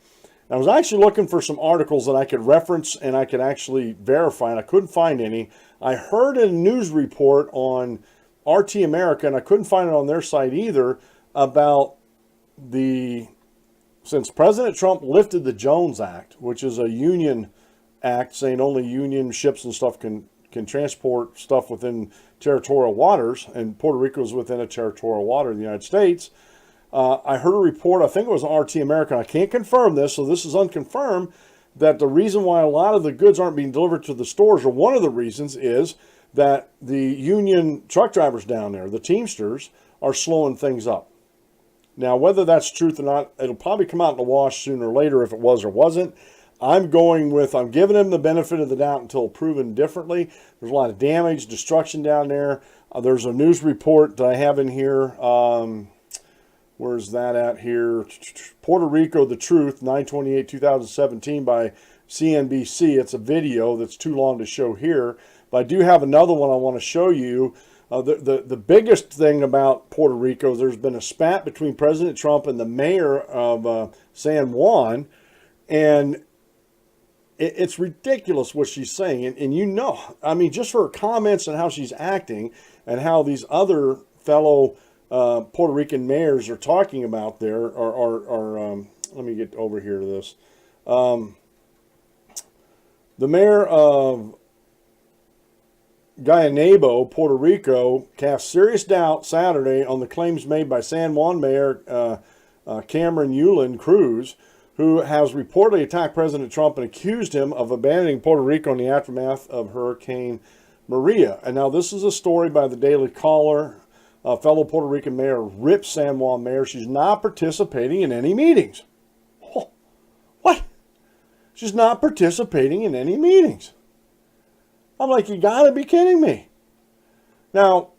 I was actually looking for some articles that I could reference and I could actually verify, and I couldn't find any. I heard a news report on RT America, and I couldn't find it on their site either, about since President Trump lifted the Jones Act, which is a union act saying only union ships and stuff can transport stuff within territorial waters, and Puerto Rico is within a territorial water in the United States. I heard a report, I think it was on RT America, I can't confirm this, so this is unconfirmed, that the reason why a lot of the goods aren't being delivered to the stores, or one of the reasons, is that the union truck drivers down there, the Teamsters, are slowing things up. Now, whether that's truth or not, it'll probably come out in the wash sooner or later if it was or wasn't. I'm giving them the benefit of the doubt until proven differently. There's a lot of damage, destruction down there. There's a news report that I have in here. Where's that at here? Puerto Rico, The Truth, 9/28/2017 by CNBC. It's a video that's too long to show here. But I do have another one I want to show you. The biggest thing about Puerto Rico, there's been a spat between President Trump and the mayor of San Juan, and it's ridiculous what she's saying. And you know, I mean, just her comments and how she's acting and how these other fellow Puerto Rican mayors are talking about there let me get over here to this. The mayor of Guaynabo, Puerto Rico, cast serious doubt Saturday on the claims made by San Juan Mayor Cameron Yulin Cruz, who has reportedly attacked President Trump and accused him of abandoning Puerto Rico in the aftermath of Hurricane Maria. And now this is a story by the Daily Caller. Fellow Puerto Rican mayor rips San Juan mayor. She's not participating in any meetings. Oh, what? She's not participating in any meetings. I'm like, you gotta be kidding me. Now,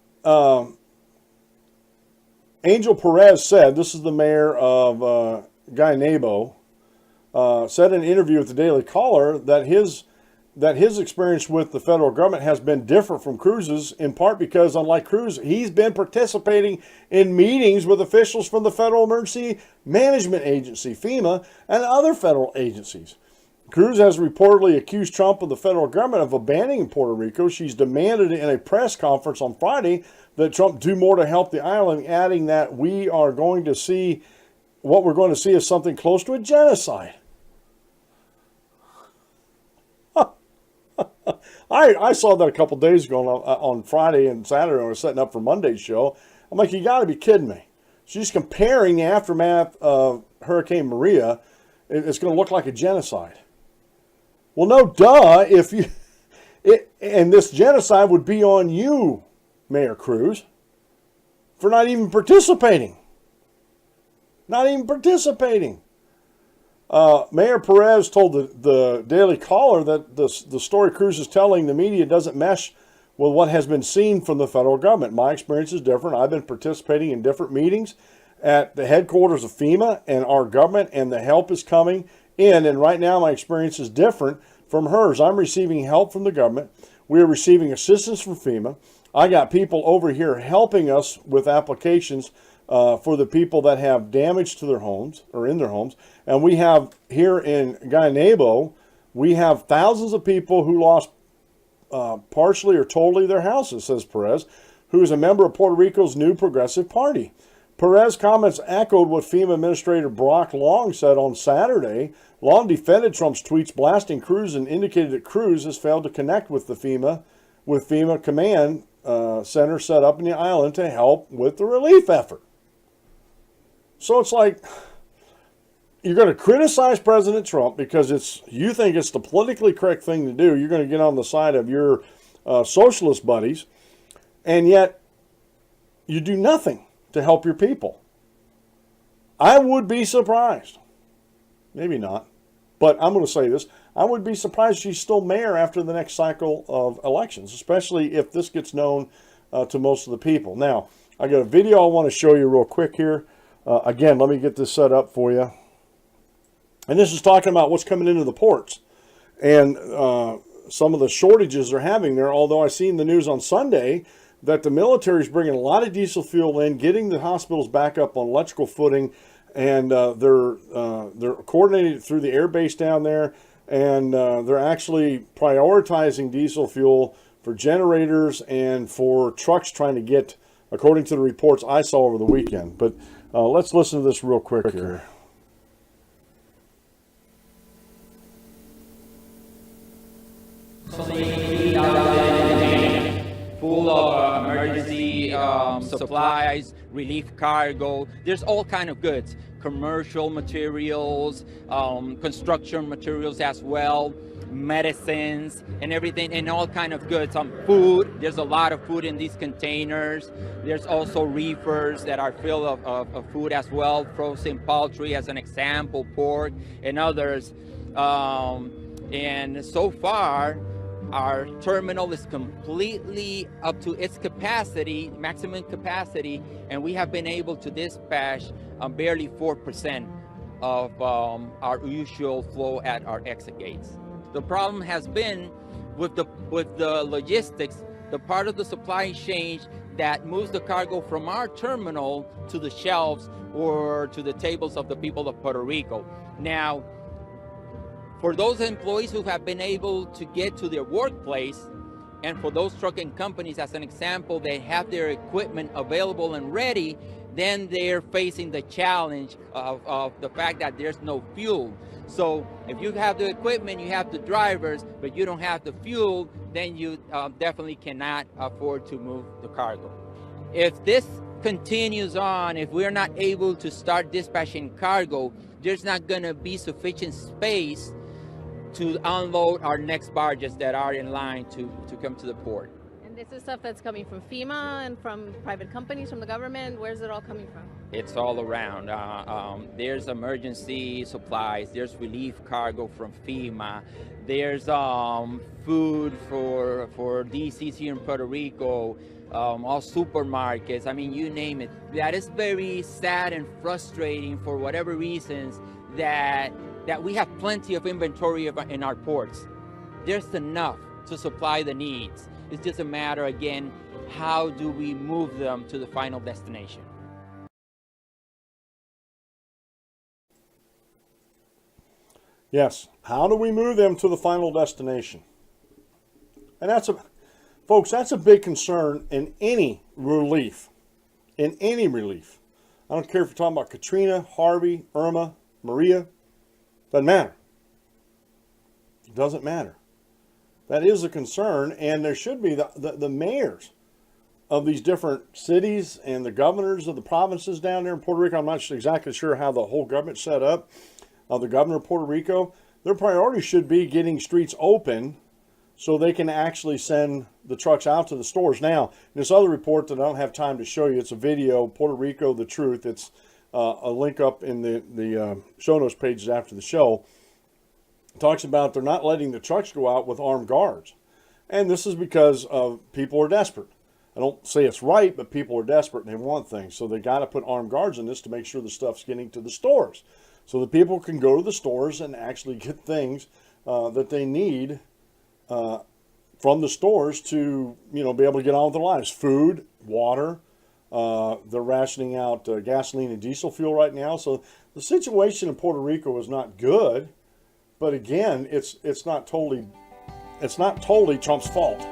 Angel Perez said, this is the mayor of Guaynabo, said in an interview with the Daily Caller that his experience with the federal government has been different from Cruz's, in part because, unlike Cruz, he's been participating in meetings with officials from the Federal Emergency Management Agency, FEMA, and other federal agencies. Cruz has reportedly accused Trump and the federal government of abandoning Puerto Rico. She's demanded in a press conference on Friday that Trump do more to help the island, adding that what we're going to see is something close to a genocide. I saw that a couple days ago on Friday and Saturday when I was setting up for Monday's show. I'm like, you got to be kidding me. She's comparing the aftermath of Hurricane Maria. It's going to look like a genocide. Well, no, duh. And this genocide would be on you, Mayor Cruz, for not even participating. Not even participating. Mayor Perez told the Daily Caller that the story Cruz is telling the media doesn't mesh with what has been seen from the federal government. My experience is different. I've been participating in different meetings at the headquarters of FEMA and our government, and the help is coming in. And right now my experience is different from hers. I'm receiving help from the government. We are receiving assistance from FEMA. I got people over here helping us with applications for the people that have damage to their homes or in their homes. And we have here in Guaynabo, we have thousands of people who lost partially or totally their houses, says Perez, who is a member of Puerto Rico's new Progressive Party. Perez comments echoed what FEMA Administrator Brock Long said on Saturday. Long defended Trump's tweets blasting Cruz and indicated that Cruz has failed to connect with the FEMA command center set up in the island to help with the relief effort. So it's like, you're going to criticize President Trump because you think it's the politically correct thing to do. You're going to get on the side of your socialist buddies, and yet you do nothing to help your people. I would be surprised. Maybe not. But I'm going to say this. I would be surprised she's still mayor after the next cycle of elections, especially if this gets known to most of the people. Now, I got a video I want to show you real quick here. Again, let me get this set up for you. And this is talking about what's coming into the ports and some of the shortages they're having there. Although I seen the news on Sunday that the military is bringing a lot of diesel fuel in, getting the hospitals back up on electrical footing, and they're coordinating it through the air base down there, and they're actually prioritizing diesel fuel for generators and for trucks trying to get, according to the reports I saw over the weekend. But let's listen to this real quick here. Full of emergency supplies, relief cargo. There's all kind of goods, commercial materials, construction materials as well, medicines and everything, and all kind of goods. Food, there's a lot of food in these containers. There's also reefers that are filled of food as well, frozen poultry as an example, pork and others. And so far, our terminal is completely up to its capacity, maximum capacity, and we have been able to dispatch barely 4% of our usual flow at our exit gates. The problem has been with the logistics, the part of the supply chain that moves the cargo from our terminal to the shelves or to the tables of the people of Puerto Rico. Now, for those employees who have been able to get to their workplace, and for those trucking companies, as an example, they have their equipment available and ready, then they're facing the challenge of the fact that there's no fuel. So if you have the equipment, you have the drivers, but you don't have the fuel, then you definitely cannot afford to move the cargo. If this continues on, if we're not able to start dispatching cargo, there's not going to be sufficient space to unload our next barges that are in line to come to the port. And this is stuff that's coming from FEMA and from private companies, from the government. Where's it all coming from? It's all around. There's emergency supplies, there's relief cargo from FEMA, there's food for DCs here in Puerto Rico, all supermarkets, I mean, you name it. That is very sad and frustrating for whatever reasons that we have plenty of inventory in our ports. There's enough to supply the needs. It's just a matter, again, how do we move them to the final destination? Yes, how do we move them to the final destination? And folks, that's a big concern in any relief. In any relief. I don't care if you're talking about Katrina, Harvey, Irma, Maria. Doesn't matter. It doesn't matter. That is a concern, and there should be the mayors of these different cities and the governors of the provinces down there in Puerto Rico. I'm not exactly sure how the whole government's set up. The governor of Puerto Rico, their priority should be getting streets open so they can actually send the trucks out to the stores. Now, this other report that I don't have time to show you, it's a video, Puerto Rico, the truth. It's a link up in the show notes pages after the show. It talks about they're not letting the trucks go out with armed guards. And this is because people are desperate. I don't say it's right, but people are desperate and they want things. So they got to put armed guards in this to make sure the stuff's getting to the stores. So that people can go to the stores and actually get things that they need from the stores to, be able to get on with their lives. Food, water. They're rationing out gasoline and diesel fuel right now. So the situation in Puerto Rico is not good. But again, it's not totally Trump's fault.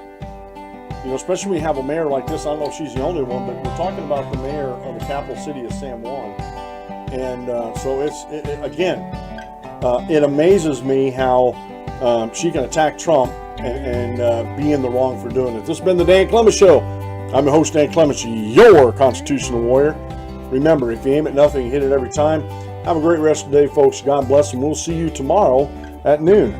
Especially when we have a mayor like this. I don't know if she's the only one, but we're talking about the mayor of the capital city of San Juan. And so it amazes me how she can attack Trump and be in the wrong for doing it. This has been the Dan Clements Show. I'm your host, Dan Clements, your constitutional warrior. Remember, if you aim at nothing, you hit it every time. Have a great rest of the day, folks. God bless, and we'll see you tomorrow at noon.